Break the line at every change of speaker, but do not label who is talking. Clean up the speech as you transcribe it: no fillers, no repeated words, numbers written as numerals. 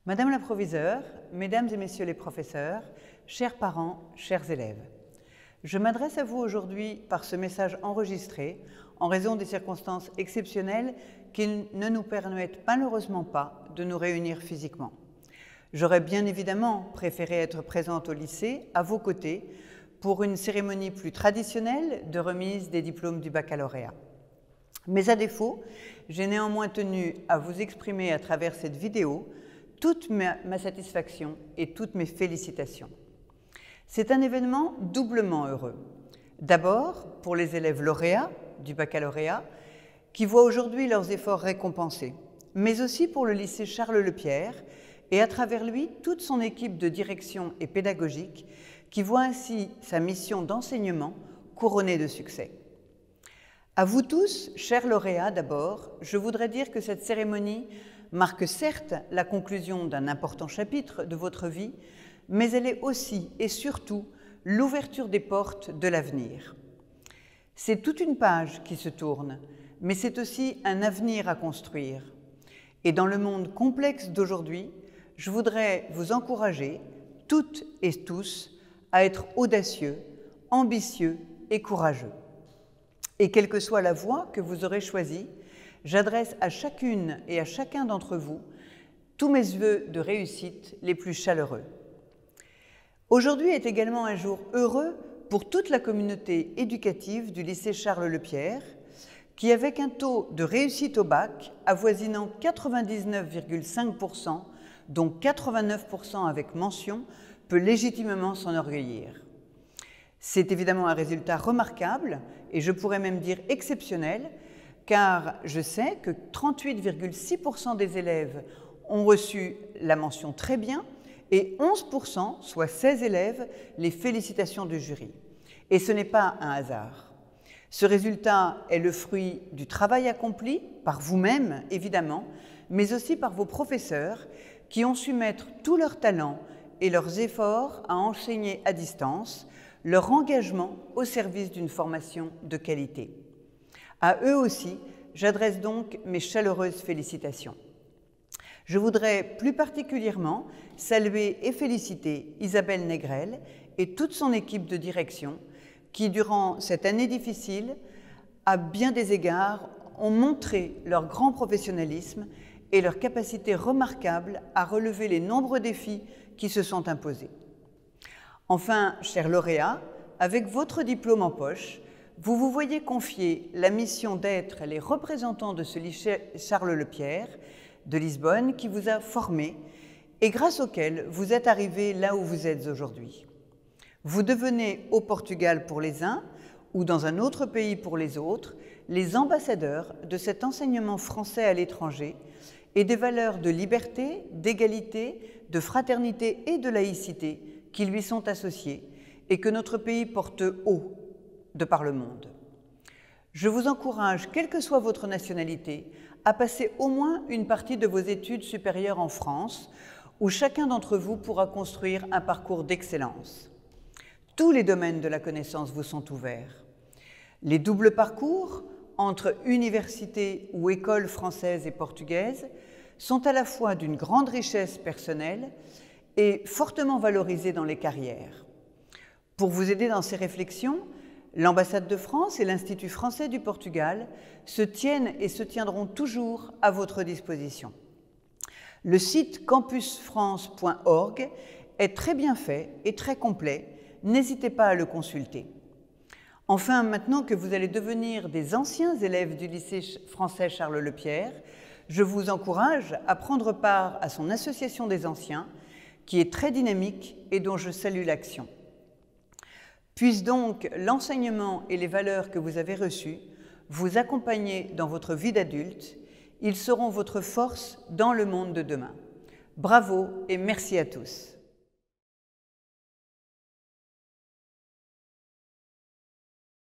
Madame la proviseure, Mesdames et Messieurs les professeurs, chers parents, chers élèves, je m'adresse à vous aujourd'hui par ce message enregistré en raison des circonstances exceptionnelles qui ne nous permettent malheureusement pas de nous réunir physiquement. J'aurais bien évidemment préféré être présente au lycée, à vos côtés, pour une cérémonie plus traditionnelle de remise des diplômes du baccalauréat. Mais à défaut, j'ai néanmoins tenu à vous exprimer à travers cette vidéo toute ma satisfaction et toutes mes félicitations. C'est un événement doublement heureux. D'abord, pour les élèves lauréats du baccalauréat, qui voient aujourd'hui leurs efforts récompensés, mais aussi pour le lycée Charles-Lepierre et à travers lui toute son équipe de direction et pédagogique qui voit ainsi sa mission d'enseignement couronnée de succès. À vous tous, chers lauréats d'abord, je voudrais dire que cette cérémonie marque certes la conclusion d'un important chapitre de votre vie, mais elle est aussi et surtout l'ouverture des portes de l'avenir. C'est toute une page qui se tourne, mais c'est aussi un avenir à construire. Et dans le monde complexe d'aujourd'hui, je voudrais vous encourager, toutes et tous, à être audacieux, ambitieux et courageux. Et quelle que soit la voie que vous aurez choisie, j'adresse à chacune et à chacun d'entre vous tous mes vœux de réussite les plus chaleureux. Aujourd'hui est également un jour heureux pour toute la communauté éducative du lycée Charles-Lepierre, qui, avec un taux de réussite au bac avoisinant 99,5%, dont 89% avec mention, peut légitimement s'enorgueillir. C'est évidemment un résultat remarquable, et je pourrais même dire exceptionnel, car je sais que 38,6% des élèves ont reçu la mention très bien et 11%, soit 16 élèves, les félicitations du jury. Et ce n'est pas un hasard. Ce résultat est le fruit du travail accompli par vous-même, évidemment, mais aussi par vos professeurs qui ont su mettre tout leur talent et leurs efforts à enseigner à distance, leur engagement au service d'une formation de qualité. À eux aussi, j'adresse donc mes chaleureuses félicitations. Je voudrais plus particulièrement saluer et féliciter Isabelle Négrel et toute son équipe de direction qui, durant cette année difficile, à bien des égards, ont montré leur grand professionnalisme et leur capacité remarquable à relever les nombreux défis qui se sont imposés. Enfin, chers lauréats, avec votre diplôme en poche, vous vous voyez confier la mission d'être les représentants de ce lycée Charles-Lepierre de Lisbonne qui vous a formé et grâce auquel vous êtes arrivés là où vous êtes aujourd'hui. Vous devenez au Portugal pour les uns ou dans un autre pays pour les autres les ambassadeurs de cet enseignement français à l'étranger et des valeurs de liberté, d'égalité, de fraternité et de laïcité qui lui sont associées et que notre pays porte haut de par le monde. Je vous encourage, quelle que soit votre nationalité, à passer au moins une partie de vos études supérieures en France, où chacun d'entre vous pourra construire un parcours d'excellence. Tous les domaines de la connaissance vous sont ouverts. Les doubles parcours entre universités ou écoles françaises et portugaises sont à la fois d'une grande richesse personnelle et fortement valorisés dans les carrières. Pour vous aider dans ces réflexions, l'ambassade de France et l'Institut français du Portugal se tiennent et se tiendront toujours à votre disposition. Le site campusfrance.org est très bien fait et très complet, n'hésitez pas à le consulter. Enfin, maintenant que vous allez devenir des anciens élèves du lycée français Charles-Lepierre, je vous encourage à prendre part à son association des anciens, qui est très dynamique et dont je salue l'action. Puisse donc l'enseignement et les valeurs que vous avez reçues vous accompagner dans votre vie d'adulte. Ils seront votre force dans le monde de demain. Bravo et merci à tous.